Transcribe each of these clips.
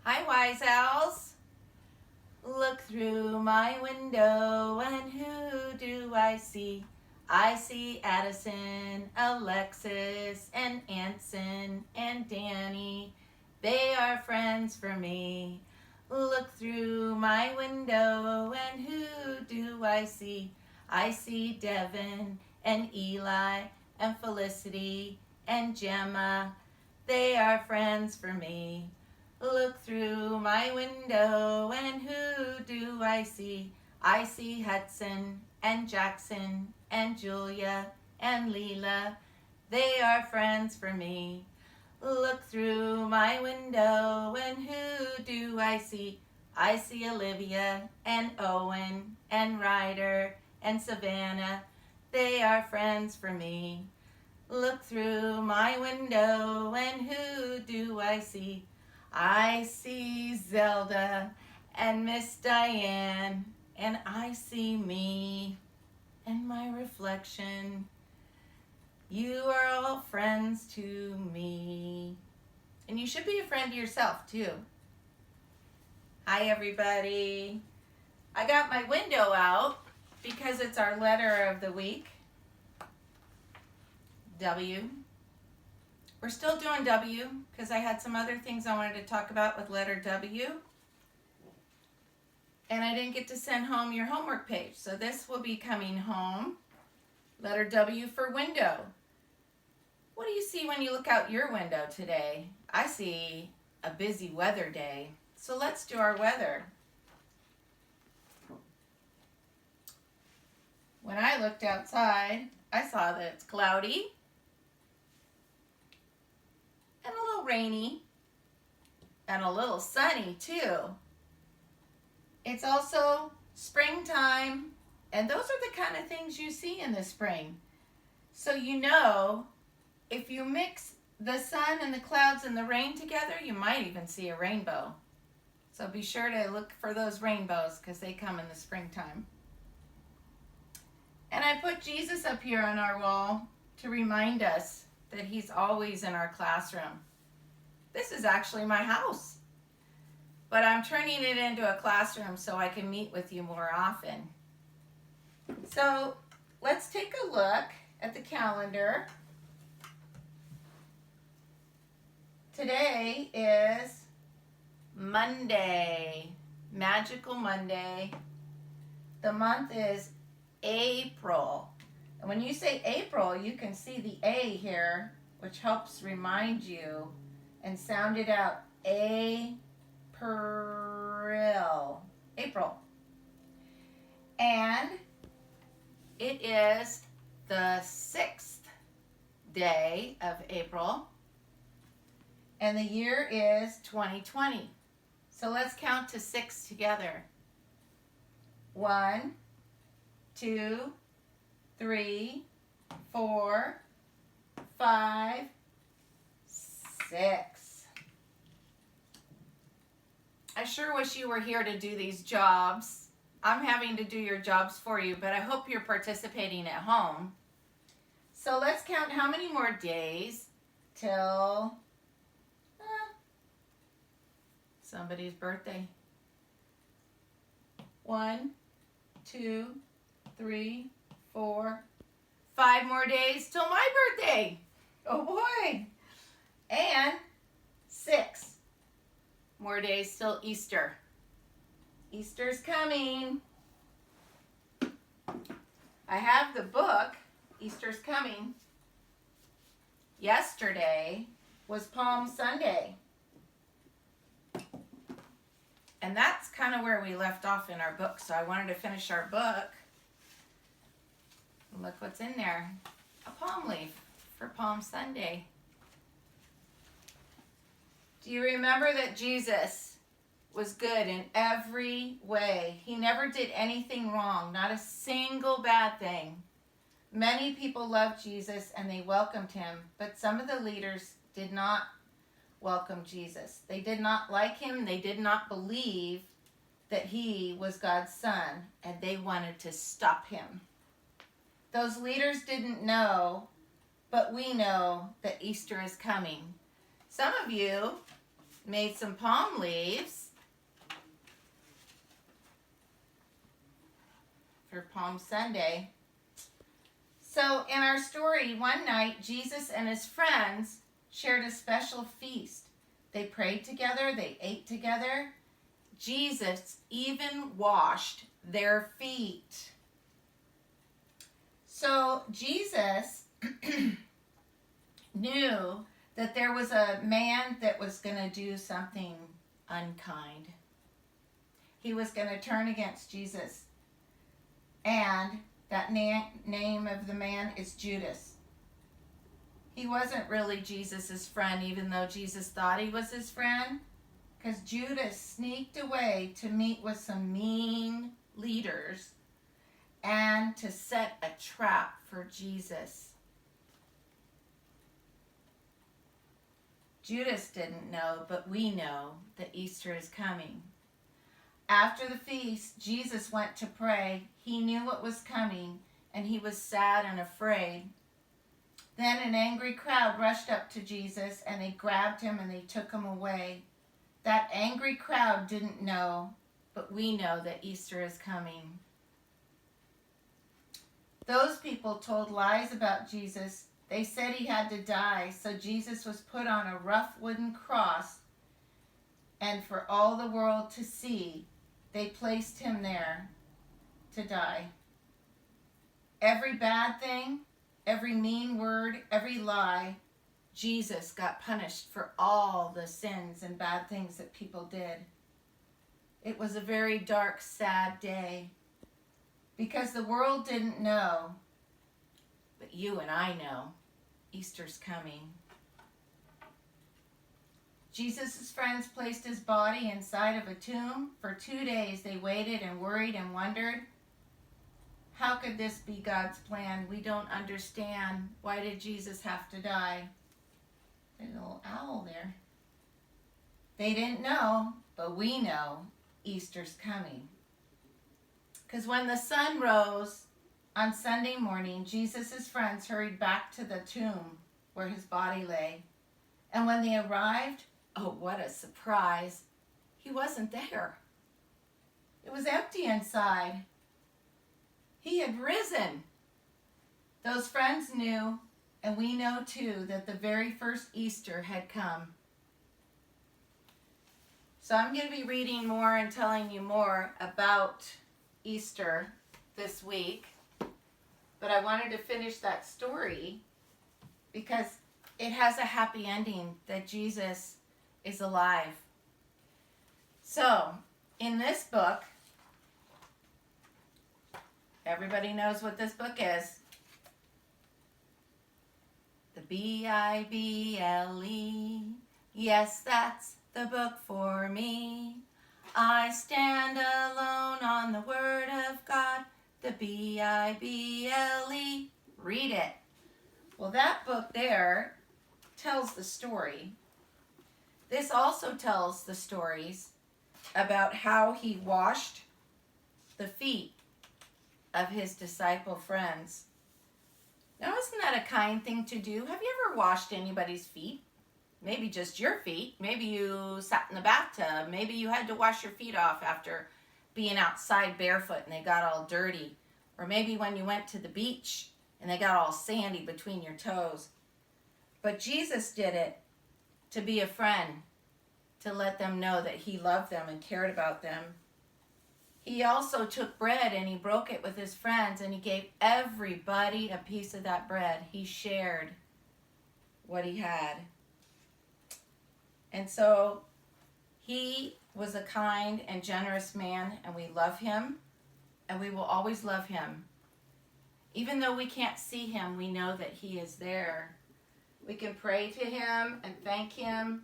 Hi, wise owls. Look through my window, and who do I see? I see Addison, Alexis, and Anson, and Danny. They are friends for me. Look through my window, and who do I see? I see Devin, and Eli, and Felicity, and Gemma. They are friends for me. Look through my window, and who do I see? I see Hudson, and Jackson, and Julia, and Leela. They are friends for me. Look through my window, and who do I see? I see Olivia, and Owen, and Ryder, and Savannah. They are friends for me. Look through my window, and who do I see? I see Zelda and Miss Diane, and I see me and my reflection. You are all friends to me. And you should be a friend to yourself, too. Hi, everybody. I got my window out because it's our letter of the week. W. We're still doing W because I had some other things I wanted to talk about with letter W. And I didn't get to send home your homework page. So this will be coming home. Letter W for window. What do you see when you look out your window today? I see a busy weather day. So let's do our weather. When I looked outside, I saw that it's cloudy and a little rainy and a little sunny too. It's also springtime, and those are the kind of things you see in the spring. So you know, if you mix the sun and the clouds and the rain together, you might even see a rainbow. So be sure to look for those rainbows because they come in the springtime. And I put Jesus up here on our wall to remind us that he's always in our classroom. This is actually my house, but I'm turning it into a classroom so I can meet with you more often. So let's take a look at the calendar. Today is Monday, Magical Monday. The month is April. And when you say April, you can see the A here, which helps remind you, and sound it out. April. And it is the 6th day of April. And the year is 2020. So let's count to 6 together. 1, 2, 3, 4, 5, 6. I sure wish you were here to do these jobs. I'm having to do your jobs for you, but I hope you're participating at home. So let's count how many more days till somebody's birthday. 1, 2, 3, 4, 5 more days till my birthday. Oh boy. And 6 more days till Easter. Easter's coming. I have the book, Easter's Coming. Yesterday was Palm Sunday. And that's kind of where we left off in our book. So I wanted to finish our book. Look what's in there. A palm leaf for Palm Sunday. Do you remember that Jesus was good in every way? He never did anything wrong, not a single bad thing. Many people loved Jesus and they welcomed him, but some of the leaders did not welcome Jesus. They did not like him. They did not believe that he was God's son, and they wanted to stop him. Those leaders didn't know, but we know that Easter is coming. Some of you made some palm leaves for Palm Sunday. So in our story, one night, Jesus and his friends shared a special feast. They prayed together, they ate together. Jesus even washed their feet. So Jesus knew that there was a man that was going to do something unkind. He was going to turn against Jesus. And that name of the man is Judas. He wasn't really Jesus' friend, even though Jesus thought he was his friend, because Judas sneaked away to meet with some mean leaders and to set a trap for Jesus. Judas didn't know, but we know that Easter is coming. After the feast, Jesus went to pray. He knew what was coming, and he was sad and afraid. Then an angry crowd rushed up to Jesus, and they grabbed him and they took him away. That angry crowd didn't know, but we know that Easter is coming. Those people told lies about Jesus. They said he had to die, so Jesus was put on a rough wooden cross, and for all the world to see, they placed him there to die. Every bad thing, every mean word, every lie, Jesus got punished for all the sins and bad things that people did. It was a very dark, sad day because the world didn't know, but you and I know Easter's coming. Jesus' friends placed his body inside of a tomb. For 2 days they waited and worried and wondered, how could this be God's plan? We don't understand. Why did Jesus have to die? There's a little owl there. They didn't know, but we know Easter's coming. Because when the sun rose on Sunday morning, Jesus' friends hurried back to the tomb where his body lay. And when they arrived, oh, what a surprise. He wasn't there. It was empty inside. He had risen. Those friends knew, and we know too, that the very first Easter had come. So I'm going to be reading more and telling you more about Easter this week. But I wanted to finish that story because it has a happy ending that Jesus is alive. So, in this book, everybody knows what this book is. The Bible. Yes, that's the book for me. I stand alone on the Word of God. The Bible. Read it. Well, that book there tells the story. This also tells the stories about how he washed the feet of his disciple friends. Now, isn't that a kind thing to do? Have you ever washed anybody's feet? Maybe just your feet. Maybe you sat in the bathtub. Maybe you had to wash your feet off after being outside barefoot and they got all dirty. Or maybe when you went to the beach and they got all sandy between your toes. But Jesus did it to be a friend, to let them know that he loved them and cared about them. He also took bread and he broke it with his friends and he gave everybody a piece of that bread. He shared what he had. And so he was a kind and generous man, and we love him, and we will always love him. Even though we can't see him, we know that he is there. We can pray to him and thank him.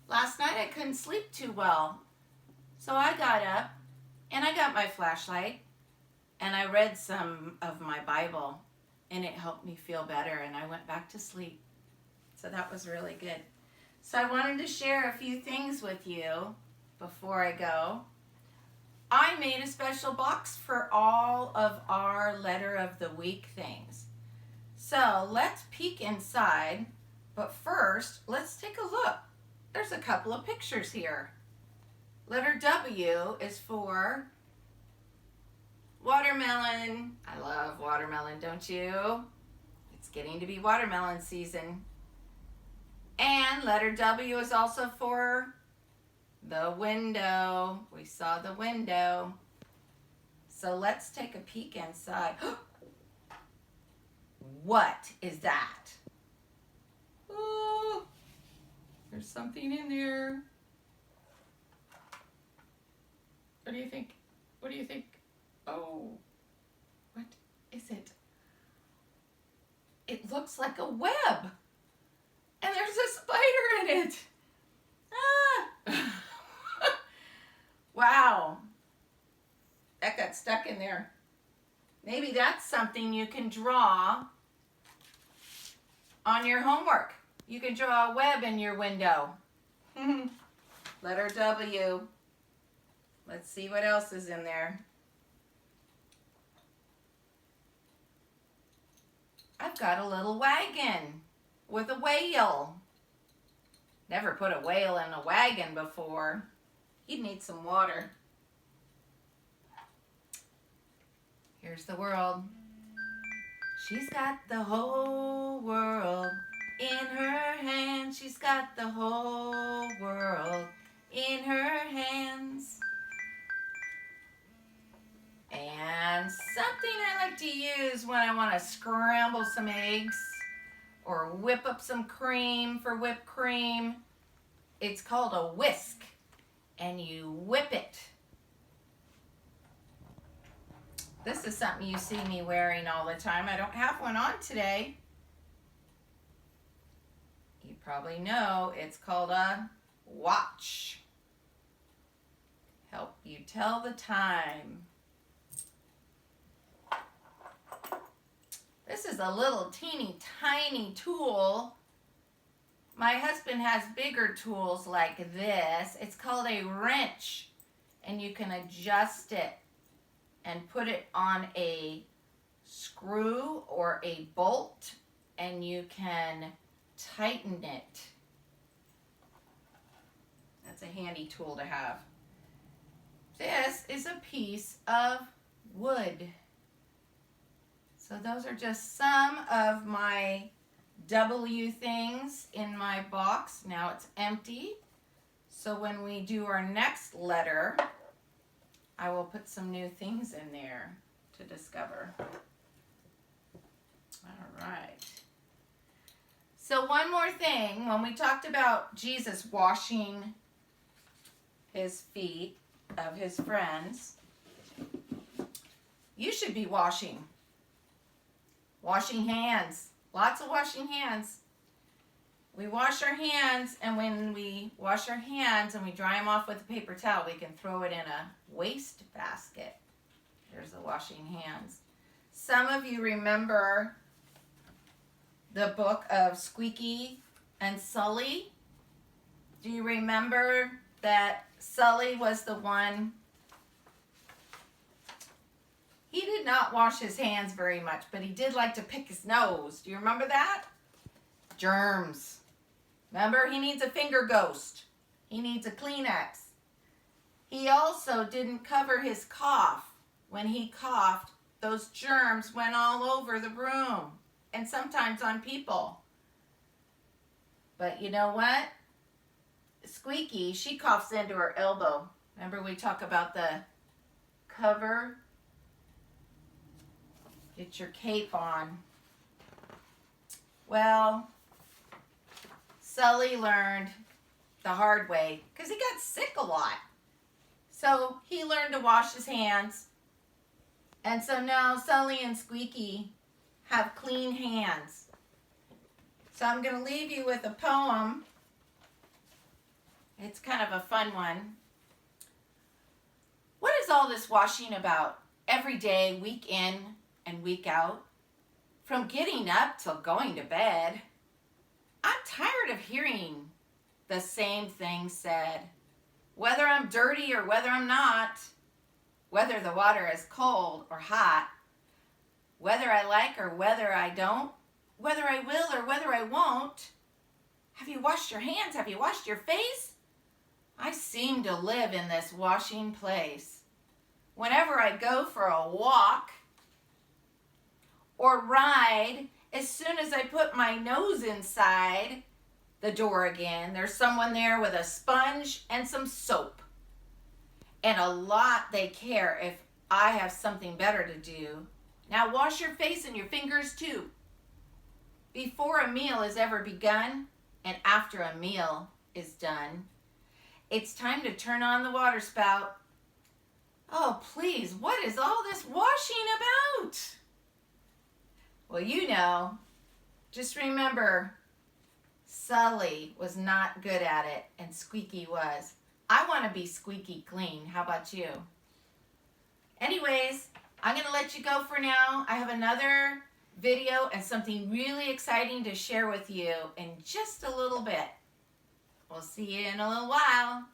Last night I couldn't sleep too well, so I got up and I got my flashlight and I read some of my Bible, and it helped me feel better, and I went back to sleep. So that was really good. So I wanted to share a few things with you before I go. I made a special box for all of our letter of the week things. So let's peek inside, but first let's take a look. there's a couple of pictures here. Letter W is for watermelon. I love watermelon, don't you? It's getting to be watermelon season. And letter W is also for the window. We saw the window. So let's take a peek inside. What is that? Oh, there's something in there. What do you think? What do you think? Oh, what is it? It looks like a web. And there's a spider in it. Ah. Wow. That got stuck in there. Maybe that's something you can draw on your homework. You can draw a web in your window. Letter W. Let's see what else is in there. I've got a little wagon with a whale. Never put a whale in a wagon before. He'd need some water. Here's the world. She's got the whole world in her hands. She's got the whole world in her hands. And something I like to use when I want to scramble some eggs or whip up some cream for whipped cream. It's called a whisk, and you whip it. This is something you see me wearing all the time. I don't have one on today. You probably know it's called a watch. Help you tell the time. This is a little teeny tiny tool. My husband has bigger tools like this. It's called a wrench, and you can adjust it and put it on a screw or a bolt, and you can tighten it. That's a handy tool to have. This is a piece of wood. So those are just some of my W things in my box. Now it's empty. So when we do our next letter, I will put some new things in there to discover. All right. So one more thing, when we talked about Jesus washing his feet of his friends, you should be washing. Washing hands. Lots of washing hands. We wash our hands, and when we wash our hands and we dry them off with a paper towel, we can throw it in a waste basket. There's the washing hands. Some of you remember the book of Squeaky and Sully. Do you remember that Sully was the one? He did not wash his hands very much, but he did like to pick his nose. Do you remember that? Germs. Remember, he needs a finger ghost. He needs a Kleenex. He also didn't cover his cough. When he coughed, those germs went all over the room and sometimes on people. But you know what? Squeaky, she coughs into her elbow. Remember we talk about the cover? Get your cape on. Well, Sully learned the hard way because he got sick a lot. So he learned to wash his hands. And so now Sully and Squeaky have clean hands. So I'm going to leave you with a poem. It's kind of a fun one. What is all this washing about? Every day, week in and week out. From getting up till going to bed. I'm tired of hearing the same thing said. Whether I'm dirty or whether I'm not. Whether the water is cold or hot. Whether I like or whether I don't. Whether I will or whether I won't. Have you washed your hands? Have you washed your face? I seem to live in this washing place. Whenever I go for a walk or ride, as soon as I put my nose inside the door again, there's someone there with a sponge and some soap. And a lot they care if I have something better to do. Now wash your face and your fingers too. Before a meal is ever begun and after a meal is done, it's time to turn on the water spout. Oh, please, what is all this washing about? Well, you know, just remember, Sully was not good at it and Squeaky was. I want to be squeaky clean. How about you? Anyways, I'm going to let you go for now. I have another video and something really exciting to share with you in just a little bit. We'll see you in a little while.